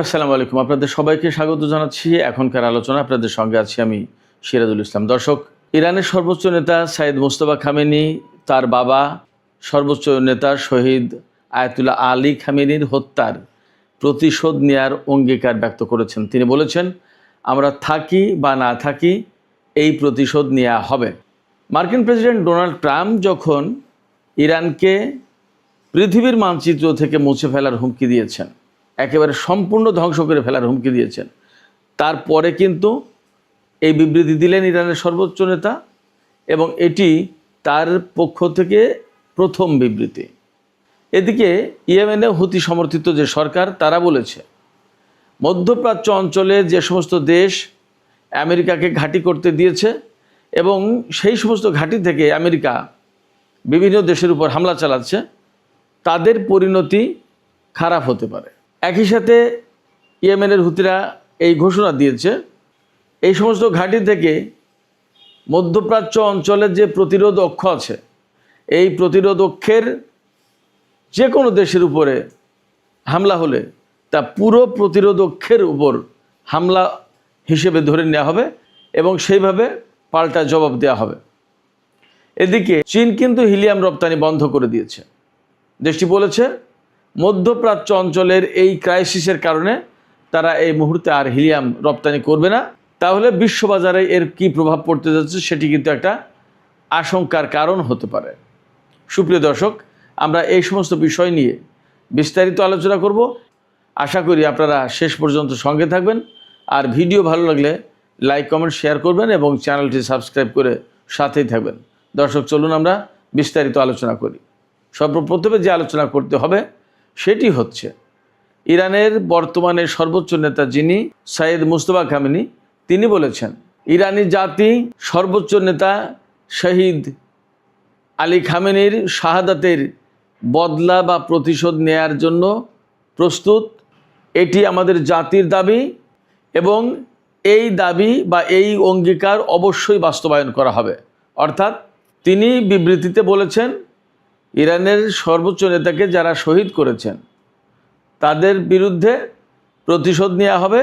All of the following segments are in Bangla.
আসসালামু আলাইকুম, আপনাদের সবাইকে স্বাগত জানাচ্ছি। এখনকার আলোচনা আপনাদের সঙ্গে আছি আমি সিরাজুল ইসলাম। দর্শক, ইরানের সর্বোচ্চ নেতা সাইয়েদ মোস্তফা খামেনি তার বাবা সর্বোচ্চ নেতা শহীদ আয়াতুল্লাহ আলী খামেনির হত্যার প্রতিশোধ নেয়ার অঙ্গীকার ব্যক্ত করেছেন। তিনি বলেছেন, আমরা থাকি বা না থাকি এই প্রতিশোধ নেওয়া হবে। মার্কিন প্রেসিডেন্ট ডোনাল্ড ট্রাম্প যখন ইরানকে পৃথিবীর মানচিত্র থেকে মুছে ফেলার হুমকি দিয়েছেন, একেবারে সম্পূর্ণ ধ্বংস করে ফেলার হুমকি দিয়েছেন, তারপরে কিন্তু এই বিবৃতি দিলেন ইরানের সর্বোচ্চ নেতা, এবং এটি তার পক্ষ থেকে প্রথম বিবৃতি। এদিকে ইয়েমেনে হুতি সমর্থিত যে সরকার, তারা বলেছে মধ্যপ্রাচ্য অঞ্চলে যে সমস্ত দেশ আমেরিকাকে ঘাঁটি করতে দিয়েছে এবং সেই সমস্ত ঘাঁটি থেকে আমেরিকা বিভিন্ন দেশের উপর হামলা চালাচ্ছে, তাদের পরিণতি খারাপ হতে পারে। একই সাথে ইয়েমেনের হুতিরা এই ঘোষণা দিয়েছে, এই সমস্ত ঘাঁটি থেকে মধ্যপ্রাচ্য অঞ্চলের যে প্রতিরোধ অক্ষ আছে, এই প্রতিরোধ অক্ষের যে কোনো দেশের উপরে হামলা হলে তা পুরো প্রতিরোধ অক্ষের উপর হামলা হিসেবে ধরে নেওয়া হবে এবং সেইভাবে পাল্টা জবাব দেওয়া হবে। এদিকে চীন কিন্তু হিলিয়াম রপ্তানি বন্ধ করে দিয়েছে। দেশটি বলেছে মধ্যপ্রাচ্য অঞ্চলের এই ক্রাইসিসের কারণে তারা এই মুহূর্তে আর হিলিয়াম রপ্তানি করবে না। তাহলে বিশ্ববাজারে এর কী প্রভাব পড়তে যাচ্ছে সেটি কিন্তু একটা আশঙ্কার কারণ হতে পারে। সুপ্রিয় দর্শক, আমরা এই সমস্ত বিষয় নিয়ে বিস্তারিত আলোচনা করব। আশা করি আপনারা শেষ পর্যন্ত সঙ্গে থাকবেন, আর ভিডিও ভালো লাগলে লাইক কমেন্ট শেয়ার করবেন এবং চ্যানেলটি সাবস্ক্রাইব করে সাথেই থাকবেন। দর্শক, চলুন আমরা বিস্তারিত আলোচনা করি। সর্বপ্রথমে যে আলোচনা করতে হবে সেটি হচ্ছে ইরানের বর্তমানে সর্বোচ্চ নেতা যিনি সাইয়েদ মোস্তফা খামেনি, তিনি বলেছেন ইরানি জাতি সর্বোচ্চ নেতা শহীদ আলী খামেনির শাহাদাতের বদলা বা প্রতিশোধ নেয়ার জন্য প্রস্তুত। এটি আমাদের জাতির দাবি এবং এই দাবি বা এই অঙ্গীকার অবশ্যই বাস্তবায়ন করা হবে। অর্থাৎ তিনি বিবৃতিতে বলেছেন ইরানের সর্বোচ্চ নেতাকে যারা শহীদ করেছেন তাদের বিরুদ্ধে প্রতিশোধ নেওয়া হবে।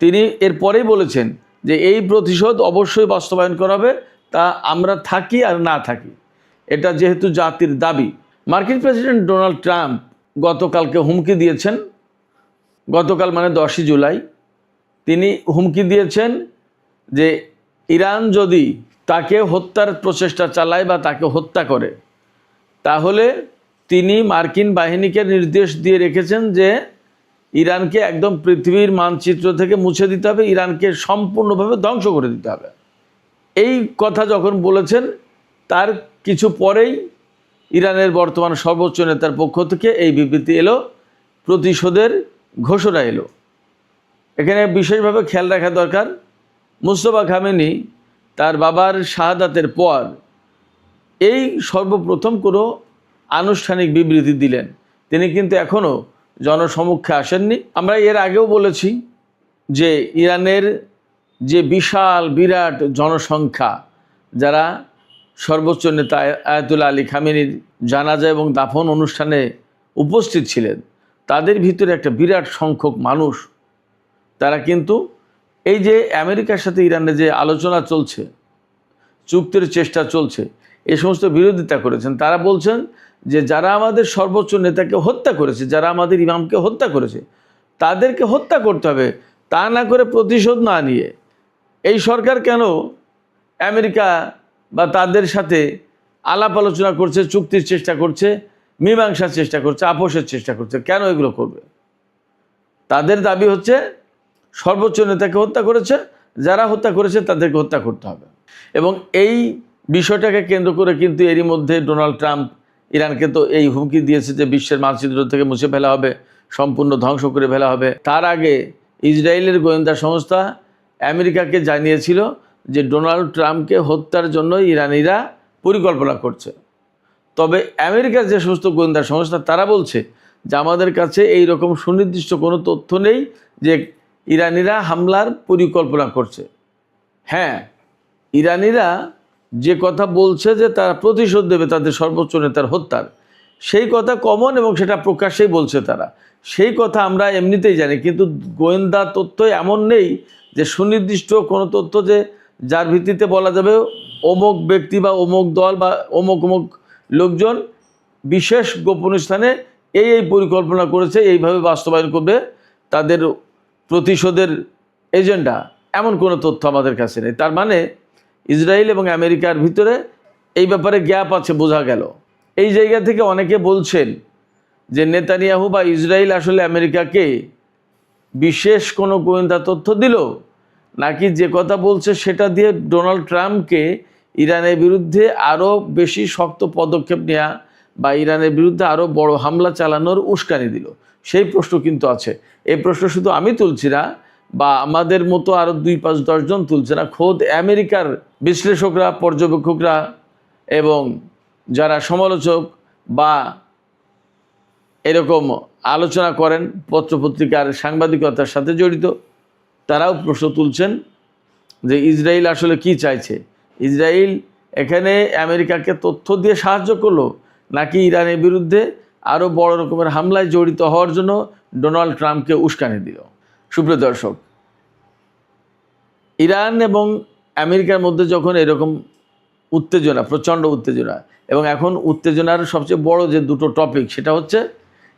তিনি এরপরেই বলেছেন যে এই প্রতিশোধ অবশ্যই বাস্তবায়ন করা হবে, তা আমরা থাকি আর না থাকি, এটা যেহেতু জাতির দাবি। মার্কিন প্রেসিডেন্ট ডোনাল্ড ট্রাম্প গতকালকে হুমকি দিয়েছেন, গতকাল মানে 10ই জুলাই তিনি হুমকি দিয়েছেন যে ইরান যদি তাকে হত্যার প্রচেষ্টা চালায় বা তাকে হত্যা করে, তাহলে তিনি মার্কিন বাহিনীকে নির্দেশ দিয়ে রেখেছেন যে ইরানকে একদম পৃথিবীর মানচিত্র থেকে মুছে দিতে হবে, ইরানকে সম্পূর্ণভাবে ধ্বংস করে দিতে হবে। এই কথা যখন বলেছেন তার কিছু পরেই ইরানের বর্তমান সর্বোচ্চ নেতার পক্ষ থেকে এই বিবৃতি এলো, প্রতিশোধের ঘোষণা এলো। এখানে বিশেষভাবে খেয়াল রাখা দরকার, মোস্তফা খামেনি তার বাবার শাহাদাতের পর এই সর্বপ্রথম কোনো আনুষ্ঠানিক বিবৃতি দিলেন। তিনি কিন্তু এখনও জনসমক্ষে আসেননি। আমরা এর আগেও বলেছি যে ইরানের যে বিরাট জনসংখ্যা, যারা সর্বোচ্চ নেতা আয়াতুল্লাহ আলী খামেনির জানাজা এবং দাফন অনুষ্ঠানে উপস্থিত ছিলেন, তাদের ভিতরে একটা বিরাট সংখ্যক মানুষ, তারা কিন্তু এই যে আমেরিকার সাথে ইরানের যে আলোচনা চলছে, চুক্তির চেষ্টা চলছে, এই সমস্ত বিরোধিতা করেছেন। তারা বলছেন যে যারা আমাদের সর্বোচ্চ নেতাকে হত্যা করেছে, যারা আমাদের ইমামকে হত্যা করেছে, তাদেরকে হত্যা করতে হবে, তা না করে প্রতিশোধ না নিয়ে এই সরকার কেন আমেরিকা বা তাদের সাথে আলাপ আলোচনা করছে, চুক্তির চেষ্টা করছে, মীমাংসার চেষ্টা করছে, আপোষের চেষ্টা করছে? কেন এগুলো করবে? তাদের দাবি হচ্ছে সর্বোচ্চ নেতাকে হত্যা করেছে, যারা হত্যা করেছে তাদেরকে হত্যা করতে হবে। এবং এই বিষয়টাকে কেন্দ্র করে কিন্তু এরই মধ্যে ডোনাল্ড ট্রাম্প ইরানকে তো এই হুমকি দিয়েছে যে বিশ্বের মানচিত্র থেকে মুছে ফেলা হবে, সম্পূর্ণ ধ্বংস করে ফেলা হবে। তার আগে ইসরায়েলের গোয়েন্দা সংস্থা আমেরিকাকে জানিয়েছিল যে ডোনাল্ড ট্রাম্পকে হত্যার জন্য ইরানিরা পরিকল্পনা করছে। তবে আমেরিকার যে সমস্ত গোয়েন্দা সংস্থা, তারা বলছে যে আমাদের কাছে এই রকম সুনির্দিষ্ট কোনো তথ্য নেই যে ইরানিরা হামলার পরিকল্পনা করছে। হ্যাঁ, ইরানিরা যে কথা বলছে যে তারা প্রতিশোধ দেবে তাদের সর্বোচ্চ নেতার হত্যার, সেই কথা কমন এবং সেটা প্রকাশ্যেই বলছে তারা। সেই কথা আমরা এমনিতেই জানি, কিন্তু গোয়েন্দা তথ্য এমন নেই যে সুনির্দিষ্ট কোনো তথ্য যে যার ভিত্তিতে বলা যাবে অমুক ব্যক্তি বা অমুক দল বা অমুক অমুক লোকজন বিশেষ গোপন স্থানে এই পরিকল্পনা করেছে, এইভাবে বাস্তবায়ন করবে তাদের প্রতিশোধের এজেন্ডা, এমন কোনো তথ্য আমাদের কাছে নেই। তার মানে ইসরায়েল এবং আমেরিকার ভিতরে এই ব্যাপারে গ্যাপ আছে, বোঝা গেল। এই জায়গা থেকে অনেকে বলছেন যে নেতানিয়াহু বা ইসরায়েল আসলে আমেরিকাকে বিশেষ কোনো গোয়েন্দা তথ্য দিল, নাকি যে কথা বলছে সেটা দিয়ে ডোনাল্ড ট্রাম্পকে ইরানের বিরুদ্ধে আরও বেশি শক্ত পদক্ষেপ নেওয়া বা ইরানের বিরুদ্ধে আরও বড় হামলা চালানোর উস্কানি দিল, সেই প্রশ্ন কিন্তু আছে। এই প্রশ্ন শুধু আমি তুলছি না বা আমাদের মতো আরও 2-5-10 জন তুলছে না, খোদ আমেরিকার বিশ্লেষকরা, পর্যবেক্ষকরা এবং যারা সমালোচক বা এরকম আলোচনা করেন পত্রপত্রিকার সাংবাদিকতার সাথে জড়িত, তারাও প্রশ্ন তুলছেন যে ইসরায়েল আসলে কি চাইছে। ইসরায়েল এখানে আমেরিকাকে তথ্য দিয়ে সাহায্য করলো, নাকি ইরানের বিরুদ্ধে আরও বড় রকমের হামলায় জড়িত হওয়ার জন্য ডোনাল্ড ট্রাম্পকে উস্কানি দিল। সুপ্রিয় দর্শক, ইরান এবং আমেরিকার মধ্যে যখন এরকম উত্তেজনা, প্রচণ্ড উত্তেজনা, এবং এখন উত্তেজনার সবচেয়ে বড় যে দুটো টপিক, সেটা হচ্ছে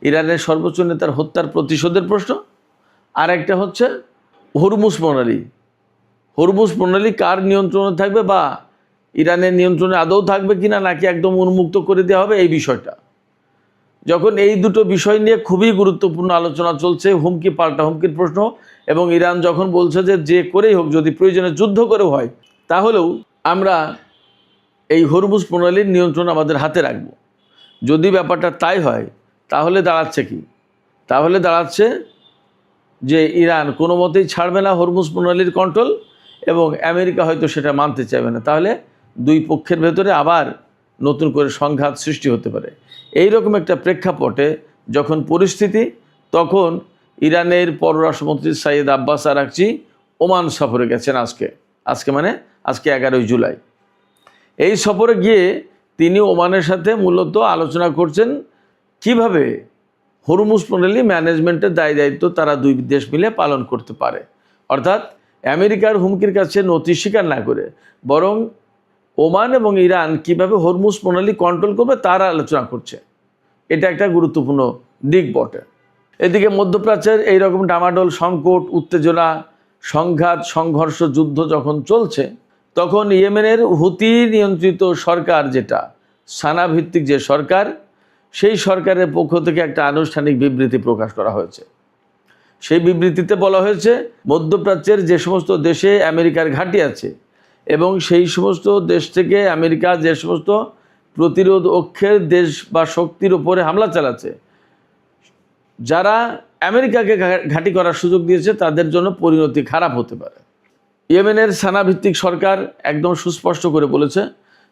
ইরানের সর্বোচ্চ নেতার হত্যার প্রতিশোধের প্রশ্ন, আর একটা হচ্ছে হরমুজ প্রণালী। হরমুজ প্রণালী কার নিয়ন্ত্রণে থাকবে বা ইরানের নিয়ন্ত্রণে আদৌ থাকবে কিনা, নাকি একদম উন্মুক্ত করে দেওয়া হবে, এই বিষয়টা। যখন এই দুটো বিষয় নিয়ে খুবই গুরুত্বপূর্ণ আলোচনা চলছে, হুমকি পাল্টা হুমকির প্রশ্ন, এবং ইরান যখন বলছে যে করেই হোক, যদি প্রয়োজনে যুদ্ধ করেও হয়, তাহলেও আমরা এই হরমুজ প্রণালীর নিয়ন্ত্রণ আমাদের হাতে রাখব। যদি ব্যাপারটা তাই হয়, তাহলে দাঁড়াচ্ছে কি? তাহলে দাঁড়াচ্ছে যে ইরান কোনো মতেই ছাড়বে না হরমুজ প্রণালীর কন্ট্রোল, এবং আমেরিকা হয়তো সেটা মানতে চাইবে না। তাহলে দুই পক্ষের ভেতরে আবার নতুন করে সংঘাত সৃষ্টি হতে পারে। এই রকম একটা প্রেক্ষাপটে যখন পরিস্থিতি, তখন ইরানের পররাষ্ট্রমন্ত্রী সাইয়েদ আব্বাস আরাকচি ওমান সফরে গেছেন। আজকে মানে আজকে 11 জুলাই। এই সফরে গিয়ে তিনি ওমানের সাথে মূলত আলোচনা করছেন কিভাবে হরমুজ প্রণালী ম্যানেজমেন্টের দায়িত্ব তারা দুই দেশ মিলে পালন করতে পারে। অর্থাৎ আমেরিকার হুমকির কাছে নতি স্বীকার না করে বরং ওমান এবং ইরান কিভাবে হরমুজ প্রণালী কন্ট্রোল করবে তার আলোচনা করছে। এটা একটা গুরুত্বপূর্ণ দিক বটে। এদিকে মধ্যপ্রাচ্যের এইরকম ডামাডোল, সংকট, উত্তেজনা, সংঘাত, সংঘর্ষ, যুদ্ধ যখন চলছে, তখন ইয়েমেনের হুতি নিয়ন্ত্রিত সরকার, যেটা সানা ভিত্তিক যে সরকার, সেই সরকারের পক্ষ থেকে একটা আনুষ্ঠানিক বিবৃতি প্রকাশ করা হয়েছে। সেই বিবৃতিতে বলা হয়েছে মধ্যপ্রাচ্যের যে সমস্ত দেশে আমেরিকার ঘাঁটি আছে এবং সেই সমস্ত দেশ থেকে আমেরিকা যে সমস্ত প্রতিরোধ অক্ষের দেশ বা শক্তির উপরে হামলা চালাচ্ছে, যারা আমেরিকাকে ঘাঁটি করার সুযোগ দিয়েছে, তাদের জন্য পরিণতি খারাপ হতে পারে। ইয়েমেনের সানা ভিত্তিক সরকার একদম সুস্পষ্ট করে বলেছে,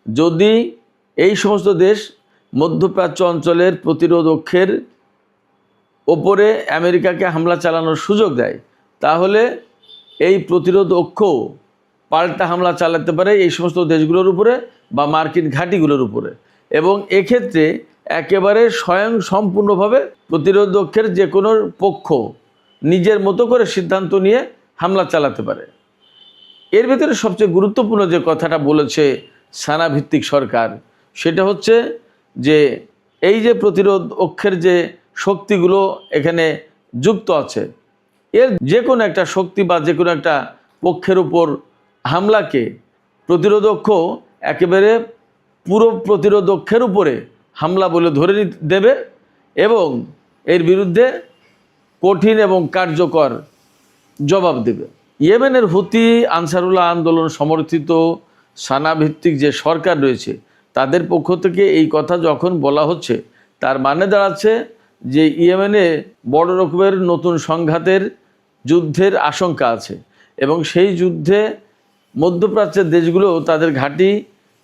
যদি এই সমস্ত দেশ মধ্যপ্রাচ্য অঞ্চলের প্রতিরোধ অক্ষের ওপরে আমেরিকাকে হামলা চালানোর সুযোগ দেয়, তাহলে এই প্রতিরোধ অক্ষ পাল্টা হামলা চালাতে পারে এই সমস্ত দেশগুলোর উপরে বা মার্কিন ঘাঁটিগুলোর উপরে, এবং এক্ষেত্রে একেবারে সম্পূর্ণভাবে প্রতিরোধ অক্ষের যে কোনো পক্ষ নিজের মতো করে সিদ্ধান্ত নিয়ে হামলা চালাতে পারে। এর ভিতরে সবচেয়ে গুরুত্বপূর্ণ যে কথাটা বলেছে সানা ভিত্তিক সরকার, সেটা হচ্ছে যে এই যে প্রতিরোধ অক্ষের যে শক্তিগুলো এখানে যুক্ত আছে, এর যে কোনো একটা শক্তি বা যে কোনো একটা পক্ষের উপর হামলাকে প্রতিরোধ অক্ষ একেবারে পুরো প্রতিরোধ অক্ষের উপরে হামলা বলে ধরে দেবে এবং এর বিরুদ্ধে কঠিন এবং কার্যকর জবাব দেবে। ইয়েমেনের হুতি আনসারুল্লাহ আন্দোলন সমর্থিত সানা ভিত্তিক যে সরকার রয়েছে, তাদের পক্ষ থেকে এই কথা যখন বলা হচ্ছে, তার মানে দাঁড়াচ্ছে যে ইয়েমেনে বড় রকমের নতুন সংঘাতের, যুদ্ধের আশঙ্কা আছে, এবং সেই যুদ্ধে মধ্যপ্রাচ্যের দেশগুলো তাদের ঘাঁটি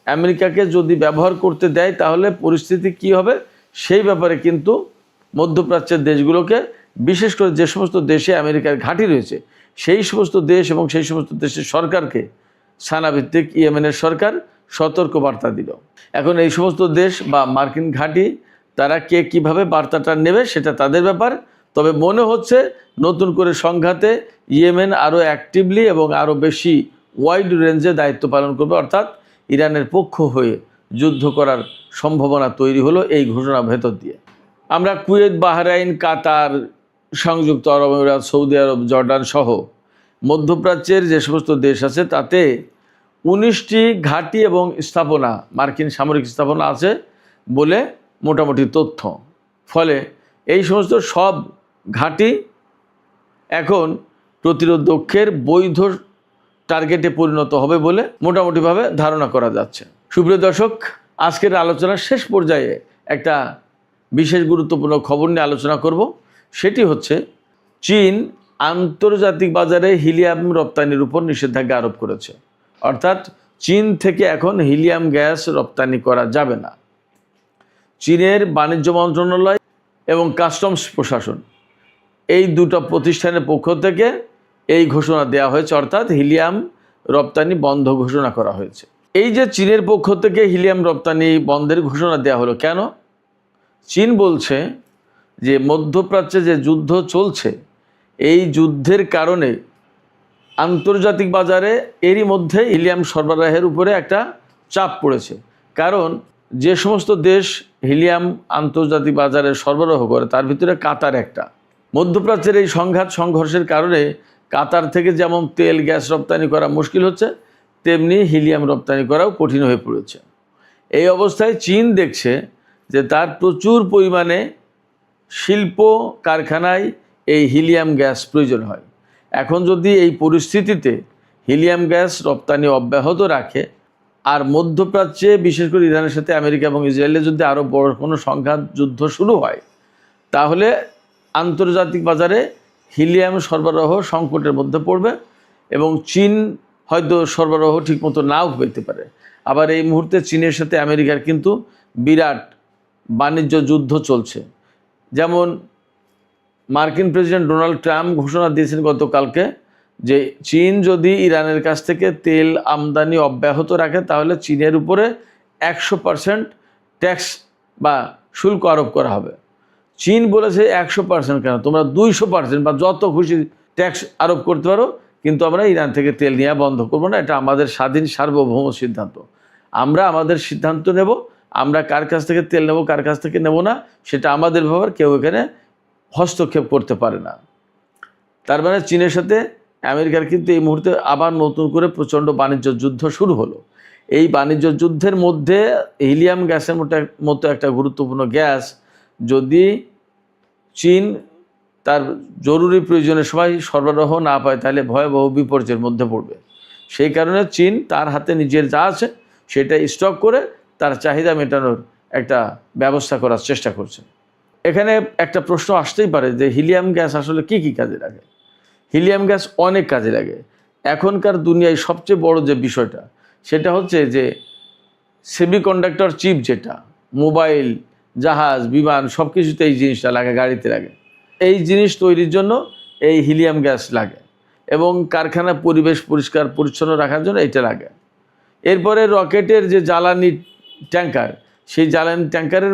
আমেরিকাকে যদি ব্যবহার করতে দেয়, তাহলে পরিস্থিতি কি হবে সেই ব্যাপারে কিন্তু মধ্যপ্রাচ্যের দেশগুলোকে, বিশেষ করে যে সমস্ত দেশে আমেরিকার ঘাঁটি রয়েছে, সেই সমস্ত দেশ এবং সেই সমস্ত দেশের সরকারকে সানাভিত্তিক ইয়েমেনের সরকার সতর্ক বার্তা দিল। এখন এই সমস্ত দেশ বা মার্কিন ঘাঁটি তারা কে কীভাবে বার্তাটা নেবে সেটা তাদের ব্যাপার। তবে মনে হচ্ছে নতুন করে সংঘাতে ইয়েমেন আরও অ্যাক্টিভলি এবং আরও বেশি ওয়াইড রেঞ্জে দায়িত্ব পালন করবে, অর্থাৎ ইরানের পক্ষ হয়ে যুদ্ধ করার সম্ভাবনা তৈরি হলো এই ঘোষণার ভেতর দিয়ে। আমরা কুয়েত, বাহরাইন, কাতার, সংযুক্ত আরব আমিরাত, সৌদি আরব, জর্ডান সহ মধ্যপ্রাচ্যের যে সমস্ত দেশ আছে তাতে 19টি ঘাঁটি এবং স্থাপনা, মার্কিন সামরিক স্থাপনা আছে বলে মোটামুটি তথ্য। ফলে এই সমস্ত সব ঘাঁটি এখন প্রতিরোধকের বৈধ টার্গেটে পরিণত হবে বলে মোটামুটিভাবে ধারণা করা যাচ্ছে। সুপ্রিয় দর্শক, আজকের আলোচনার শেষ পর্যায়ে একটা বিশেষ গুরুত্বপূর্ণ খবর নিয়ে আলোচনা করব। সেটি হচ্ছে চীন আন্তর্জাতিক বাজারে হিলিয়াম রপ্তানির উপর নিষেধাজ্ঞা আরোপ করেছে। অর্থাৎ চীন থেকে এখন হিলিয়াম গ্যাস রপ্তানি করা যাবে না। চীনের বাণিজ্য মন্ত্রণালয় এবং কাস্টমস প্রশাসন এই দুটো প্রতিষ্ঠানের পক্ষ থেকে এই ঘোষণা দেওয়া হয়েছে, অর্থাৎ হিলিয়াম রপ্তানি বন্ধ ঘোষণা করা হয়েছে। এই যে চীনের পক্ষ থেকে হিলিয়াম রপ্তানি বন্ধের ঘোষণা দেওয়া হলো কেন? চীন বলছে যে মধ্যপ্রাচ্যে যে যুদ্ধ চলছে এই যুদ্ধের কারণে আন্তর্জাতিক বাজারে এরই মধ্যে হিলিয়াম সরবরাহের উপরে একটা চাপ পড়েছে। কারণ যে সমস্ত দেশ হিলিয়াম আন্তর্জাতিক বাজারে সরবরাহ করে তার ভিতরে কাতার একটা। মধ্যপ্রাচ্যের এই সংঘর্ষের কারণে কাতার থেকে যেমন তেল গ্যাস রপ্তানি করা মুশকিল হচ্ছে, তেমনি হিলিয়াম রপ্তানি করাও কঠিন হয়ে পড়েছে। এই অবস্থায় চীন দেখছে যে তার প্রচুর পরিমাণে শিল্প কারখানায় এই হিলিয়াম গ্যাস প্রয়োজন হয়। এখন যদি এই পরিস্থিতিতে হিলিয়াম গ্যাস রপ্তানি অব্যাহত রাখে আর মধ্যপ্রাচ্যে বিশেষ করে ইরানের সাথে আমেরিকা এবং ইসরায়েলের যদি আরও বড় কোনো সংঘাত যুদ্ধ শুরু হয়, তাহলে আন্তর্জাতিক বাজারে হিলিয়াম সরবরাহ সংকটের মধ্যে পড়বে এবং চীন হয়তো সরবরাহ ঠিকমতো নাও পেতে পারে। আবার এই মুহূর্তে চীনের সাথে আমেরিকার কিন্তু বিরাট বাণিজ্য যুদ্ধ চলছে। যেমন মার্কিন প্রেসিডেন্ট ডোনাল্ড ট্রাম্প ঘোষণা দিয়েছেন গতকালকে যে চীন যদি ইরানের কাছ থেকে তেল আমদানি অব্যাহত রাখে তাহলে চীনের উপরে 100% ট্যাক্স বা শুল্ক আরোপ করা হবে। চীন বলেছে 100% কেন, তোমরা 200% বা যত খুশি ট্যাক্স আরোপ করতে পারো, কিন্তু আমরা ইরান থেকে তেল নেওয়া বন্ধ করবো না। এটা আমাদের স্বাধীন সার্বভৌম সিদ্ধান্ত। আমরা আমাদের সিদ্ধান্ত নেব, আমরা কার কাছ থেকে তেল নেব কার কাছ থেকে নেব না সেটা আমাদের ব্যাপার, কেউ এখানে হস্তক্ষেপ করতে পারে না। তার মানে চীনের সাথে আমেরিকার কিন্তু এই মুহূর্তে আবার নতুন করে প্রচণ্ড বাণিজ্য যুদ্ধ শুরু হলো। এই বাণিজ্য যুদ্ধের মধ্যে হিলিয়াম গ্যাসের মতো একটা গুরুত্বপূর্ণ গ্যাস যদি চীন তার জরুরি প্রয়োজনের সময় সরবরাহ না পায় তাহলে ভয়াবহ বিপর্যয়ের মধ্যে পড়বে। সেই কারণে চীন তার হাতে নিজের যা আছে সেটা স্টক করে তার চাহিদা মেটানোর একটা ব্যবস্থা করার চেষ্টা করছে। এখানে একটা প্রশ্ন আসতেই পারে যে হিলিয়াম গ্যাস আসলে কি কি কাজে লাগে? হিলিয়াম গ্যাস অনেক কাজে লাগে। এখনকার দুনিয়ায় সবচেয়ে বড় যে বিষয়টা সেটা হচ্ছে যে সেমিকন্ডাক্টর চিপ, যেটা মোবাইল, জাহাজ, বিমান সব কিছুতে এই জিনিসটা লাগে, গাড়িতে লাগে। এই জিনিস তৈরির জন্য এই হিলিয়াম গ্যাস লাগে এবং কারখানা পরিবেশ পরিষ্কার পরিচ্ছন্ন রাখার জন্য এটা লাগে। এরপরে রকেটের যে জ্বালানি ট্যাঙ্কার, সেই জ্বালানি ট্যাঙ্কারের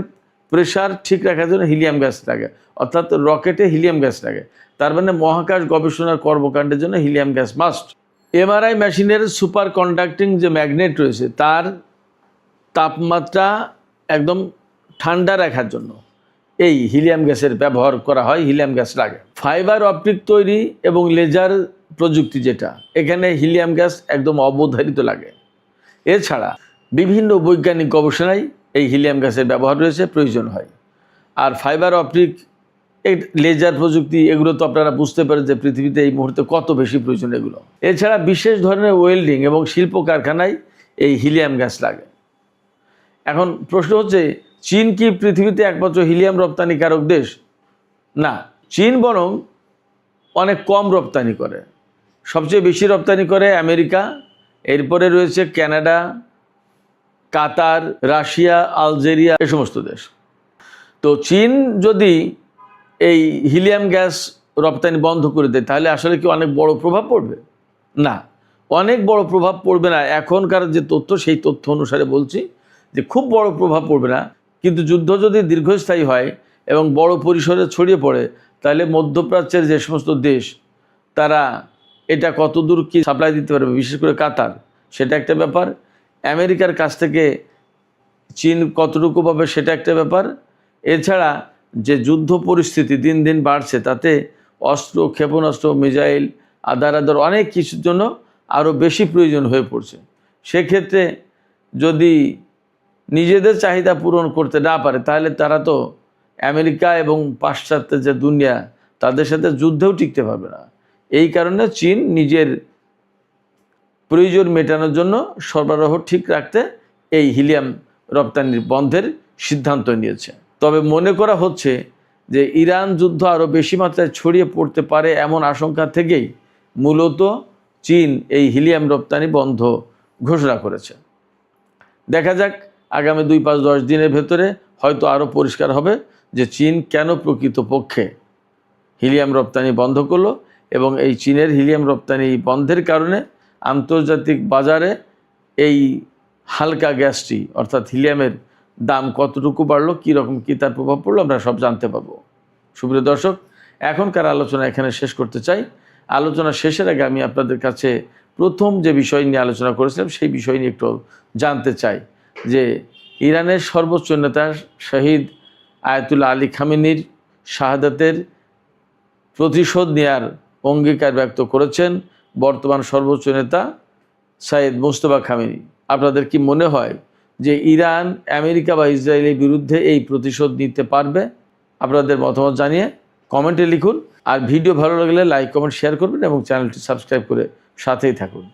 প্রেশার ঠিক রাখার জন্য হিলিয়াম গ্যাস লাগে, অর্থাৎ রকেটে হিলিয়াম গ্যাস লাগে। তার মানে মহাকাশ গবেষণার কর্মকাণ্ডের জন্য হিলিয়াম গ্যাস মাস্ট। এমআরআই মেশিনের সুপার কন্ডাক্টিং যে ম্যাগনেট রয়েছে তার তাপমাত্রা একদম ঠান্ডা রাখার জন্য এই হিলিয়াম গ্যাসের ব্যবহার করা হয়, হিলিয়াম গ্যাস লাগে। ফাইবার অপটিক তৈরি এবং লেজার প্রযুক্তি যেটা, এখানে হিলিয়াম গ্যাস একদম অবধারিত লাগে। এছাড়া বিভিন্ন বৈজ্ঞানিক গবেষণায় এই হিলিয়াম গ্যাসের ব্যবহার রয়েছে, প্রয়োজন হয়। আর ফাইবার অপটিক, লেজার প্রযুক্তি, এগুলো তো আপনারা বুঝতে পারেন যে পৃথিবীতে এই মুহূর্তে কত বেশি প্রয়োজন এগুলো। এছাড়া বিশেষ ধরনের ওয়েল্ডিং এবং শিল্প কারখানায় এই হিলিয়াম গ্যাস লাগে। এখন প্রশ্ন হচ্ছে, চীন কি পৃথিবীতে একমাত্র হিলিয়াম রপ্তানিকারক দেশ? না, চীন বরং অনেক কম রপ্তানি করে। সবচেয়ে বেশি রপ্তানি করে আমেরিকা, এরপরে রয়েছে কানাডা, কাতার, রাশিয়া, আলজেরিয়া, এ সমস্ত দেশ। তো চীন যদি এই হিলিয়াম গ্যাস রপ্তানি বন্ধ করে দেয় তাহলে আসলে কি অনেক বড় প্রভাব পড়বে? না, অনেক বড় প্রভাব পড়বে না। এখনকার যে তথ্য সেই তথ্য অনুসারে বলছি যে খুব বড় প্রভাব পড়বে না, কিন্তু যুদ্ধ যদি দীর্ঘস্থায়ী হয় এবং বড় পরিসরে ছড়িয়ে পড়ে তাহলে মধ্যপ্রাচ্যের যে সমস্ত দেশ তারা এটা কতদূর কি সাপ্লাই দিতে পারবে, বিশেষ করে কাতার, সেটা একটা ব্যাপার। আমেরিকার কাছ থেকে চীন কতটুকু পাবে সেটা একটা ব্যাপার। এছাড়া যে যুদ্ধ পরিস্থিতি দিন দিন বাড়ছে, তাতে অস্ত্র, ক্ষেপণাস্ত্র, মিসাইল, আদার অনেক কিছুর জন্য আরও বেশি প্রয়োজন হয়ে পড়ছে। সেক্ষেত্রে যদি নিজেদের চাহিদা পূরণ করতে না পারে, তাহলে তারা তো আমেরিকা এবং পাশ্চাত্যের যে দুনিয়া, তাদের সাথে যুদ্ধেও টিকতে পারবে না। এই কারণে চীন নিজের প্রয়োজন মেটানোর জন্য সরবরাহ ঠিক রাখতে এই হিলিয়াম রপ্তানির বন্ধের সিদ্ধান্ত নিয়েছে। তবে মনে করা হচ্ছে যে ইরান যুদ্ধ আরও বেশি মাত্রায় ছড়িয়ে পড়তে পারে এমন আশঙ্কা থেকেই মূলত চীন এই হিলিয়াম রপ্তানি বন্ধ ঘোষণা করেছে। দেখা যাক আগামী 2-5-10 দিনের ভেতরে হয়তো আরও পরিষ্কার হবে যে চীন কেন প্রকৃতপক্ষে হিলিয়াম রপ্তানি বন্ধ করলো, এবং এই চীনের হিলিয়াম রপ্তানি বন্ধের কারণে আন্তর্জাতিক বাজারে এই হালকা গ্যাসটি অর্থাৎ হিলিয়ামের দাম কতটুকু বাড়লো, কীরকম কী তার প্রভাব পড়লো, আমরা সব জানতে পারবো। সুপ্রিয় দর্শক, এখনকার আলোচনা এখানে শেষ করতে চাই। আলোচনা শেষের আগে আমি আপনাদের কাছে প্রথম যে বিষয় নিয়ে আলোচনা করেছিলাম সেই বিষয় নিয়ে একটু জানতে চাই যে ইরানের সর্বোচ্চ নেতা শহীদ আয়াতুল্লাহ আলী খামেনির শাহাদাতের প্রতিশোধ নেয়ার অঙ্গীকার ব্যক্ত করেছেন বর্তমান সর্বোচ্চ নেতা সাইয়েদ মুজতবা খামেনি। আপনাদের কি মনে হয় যে ইরান আমেরিকা বা ইসরায়েলের বিরুদ্ধে এই প্রতিশোধ নিতে পারবে? আপনাদের মতামত জানিয়ে কমেন্টে লিখুন। আর ভিডিও ভালো লাগলে লাইক, কমেন্ট, শেয়ার করবেন এবং চ্যানেলটি সাবস্ক্রাইব করে সাথেই থাকুন।